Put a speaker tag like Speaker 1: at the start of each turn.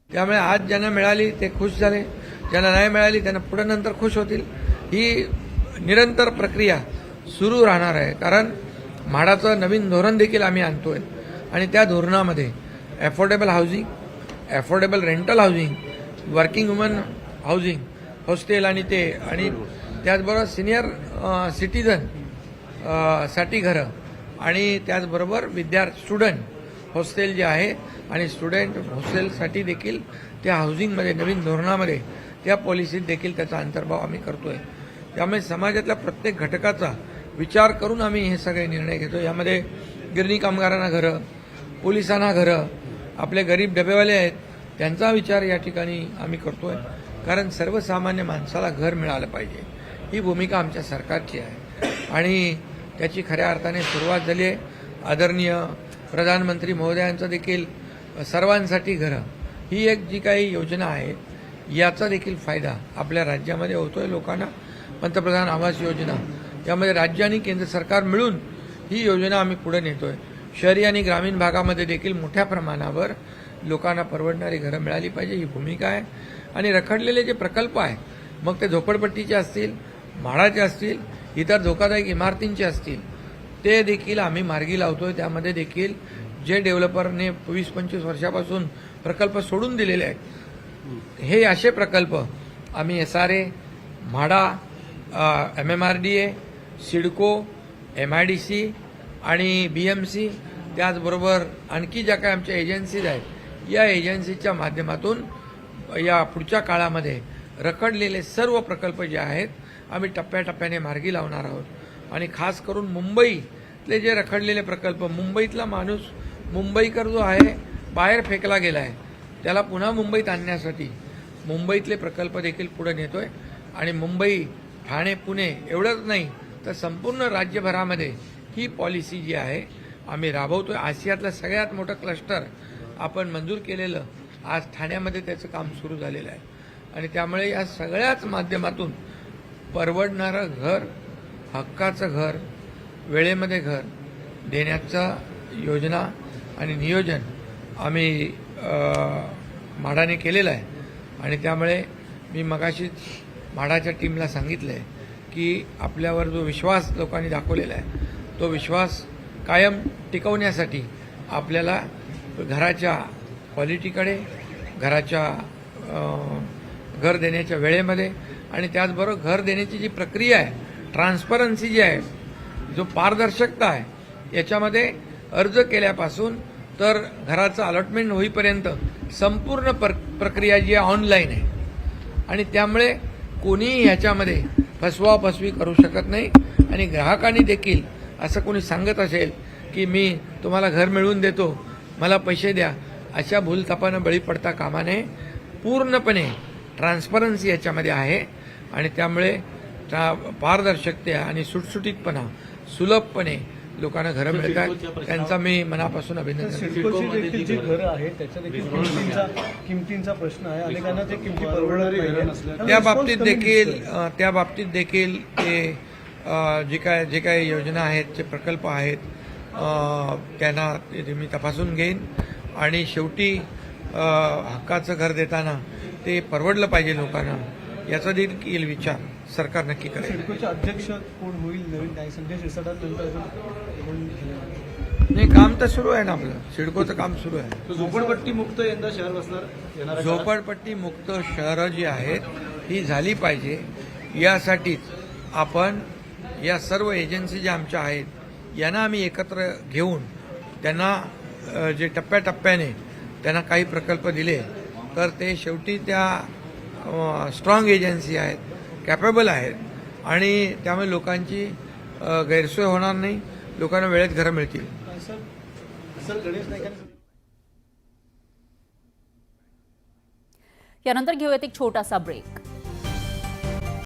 Speaker 1: त्यामुळे आज ज्यांना मिळाली ते खुश झाले, ज्यांना नाही मिळाली त्यांना पुढे नंतर खुश होतील. ही निरंतर प्रक्रिया सुरू राहणार आहे. कारण म्हाडाचं नवीन धोरण देखील आम्ही आणतोय आणि त्या धोरणामध्ये affordable housing, affordable rental housing, working woman housing, hostel आणि त्याचबरोबर सिनियर सिटीजन साठी घरं आणि त्याचबरोबर स्टुडंट हॉस्टेल जे आहे आणि स्टुडंट हॉस्टेलसाठी देखील त्या हाऊसिंगमध्ये नवीन धोरणामध्ये त्या पॉलिसीत देखील त्याचा अंतर्भाव आम्ही करतोय. त्यामुळे समाजातल्या प्रत्येक घटकाचा विचार करून आम्ही हे सगळे निर्णय घेतो. यामध्ये गिरणी कामगारांना घरं, पोलिसांना घरं, आपले गरीब डबेवाले आहेत त्यांचा विचार या ठिकाणी आम्ही करतोय. कारण सर्वसामान्य माणसाला घर मिळालं पाहिजे ही भूमिका आमच्या सरकारची आहे आणि त्याची खऱ्या अर्थाने सुरुवात झाली आहे. आदरणीय प्रधानमंत्री महोदयांचं देखील सर्वांसाठी घरं ही एक जी काही योजना आहे याचा देखील फायदा आपल्या राज्यामध्ये होतोय लोकांना. पंतप्रधान आवास योजना यामध्ये राज्य आणि केंद्र सरकार मिळून ही योजना आम्ही पुढे नेतोय. शहरी आणि ग्रामीण भागामध्ये देखील मोठ्या प्रमाणावर लोकांना परवडणारी घरं मिळाली पाहिजे ही भूमिका आहे. आणि रखडलेले जे प्रकल्प आहे मग ते झोपडपट्टीचे असतील, म्हाडाचे असतील, इतर धोकादायक इमारतींचे असतील ते देखील आम्ही मार्गी लावतोय. त्यामध्ये देखील जे डेव्हलपरने 20-25 वर्षापासून प्रकल्प सोडून दिलेले आहेत हे असे प्रकल्प आम्ही SRA, MHADA, MMRDA, CIDCO, MIDC आणि BMC त्याचबरोबर आणखी ज्या काही आमच्या एजन्सीज आहेत या एजन्सीच्या माध्यमातून या पुढच्या काळामध्ये रखडलेले सर्व प्रकल्प जे आहेत आम्ही टप्प्याटप्प्याने मार्गी लावणार आहोत. आणि खास करून मुंबईतले जे रखडलेले प्रकल्प, मुंबईतला माणूस मुंबईकर जो आहे बाहेर फेकला गेला आहे त्याला पुन्हा मुंबईत आणण्यासाठी मुंबईतले प्रकल्प देखील पुढे नेतोय. आणि मुंबई, ठाणे, पुणे एवढंच नाही तर संपूर्ण राज्यभरामध्ये ही पॉलिसी जी आहे आम्ही राबवतोय. आशियातलं सगळ्यात मोठं क्लस्टर आपण मंजूर केलेलं आज ठाण्यामध्ये त्याचं काम सुरू झालेलं आहे. आणि त्यामुळे या सगळ्याच माध्यमातून परवडणारं घर, हक्काचं घर, वेळेमध्ये घर देण्याचा योजना आणि नियोजन आम्ही म्हाडाने केलेलं आहे. आणि त्यामुळे मी मगाशीच म्हाडाच्या टीमला सांगितलं आहे की आपल्यावर जो विश्वास लोकांनी दाखवलेला आहे तो विश्वास कायम टिकवण्यासाठी आपल्याला घराच्या क्वालिटीकडे, घराच्या घर देण्याच्या वेळेमध्ये आणि त्याचबरोबर घर देण्याची जी प्रक्रिया आहे, ट्रान्सपरन्सी जी आहे, जो पारदर्शकता आहे याच्यामध्ये अर्ज केल्यापासून तर घराचं अलॉटमेंट होईपर्यंत संपूर्ण प्रक्रिया जी आहे ऑनलाईन आहे. आणि त्यामुळे कोणीही ह्याच्यामध्ये फसवाफसवी करू शकत नाही. आणि ग्राहकांनी देखील असं कोणी सांगत असेल की मी तुम्हाला घर मिळवून देतो, मला पैसे द्या, अशा भूलथापानं बळी पडता कामा नये. पूर्णपणे ट्रान्सपरन्सी याच्यामध्ये आहे आणि त्यामुळे पारदर्शकता आणि सुटसुटीतपणा, सुलभपणे लोकांना घरं मिळतात त्यांचा मी मनापासून अभिनंदन करतो.
Speaker 2: जी घरं आहेत त्याच्या देखील किमतींचा प्रश्न आहे. अनेकांना ते किमती परवडणारी घरं नसल्यास
Speaker 1: त्या बाबतीत देखील ते जे काही योजना आहेत, जे प्रकल्प आहेत त्यांना मी तपासून घेईन आणि शेवटी हक्काचं घर देताना ते परवडलं पाहिजे लोकांना याचा देखील विचार सरकार नक्की करेल.
Speaker 2: सिडकोचे अध्यक्ष कोण होईल नवीन काय संजय शिरसाटानंतर
Speaker 1: नाही, काम तर सुरू आहे ना आपलं, सिडकोचं काम सुरू आहे.
Speaker 2: झोपडपट्टी मुक्त यंदा शहर बसणार.
Speaker 1: झोपडपट्टी मुक्त शहरं जी आहेत ही झाली पाहिजे यासाठीच आपण या सर्व एजन्सी ज्या आमच्या आहेत यांना आम्ही एकत्र घेऊन त्यांना जे टप्प्याटप्प्याने त्यांना काही प्रकल्प दिले तर ते शेवटी त्या स्ट्रॉंग एजन्सी आहेत, कॅपेबल आहेत आणि त्यामुळे लोकांची गैरसोय होणार नाही, लोकांना वेळेत घरं मिळतील.
Speaker 3: यानंतर घेऊयात एक छोटासा ब्रेक.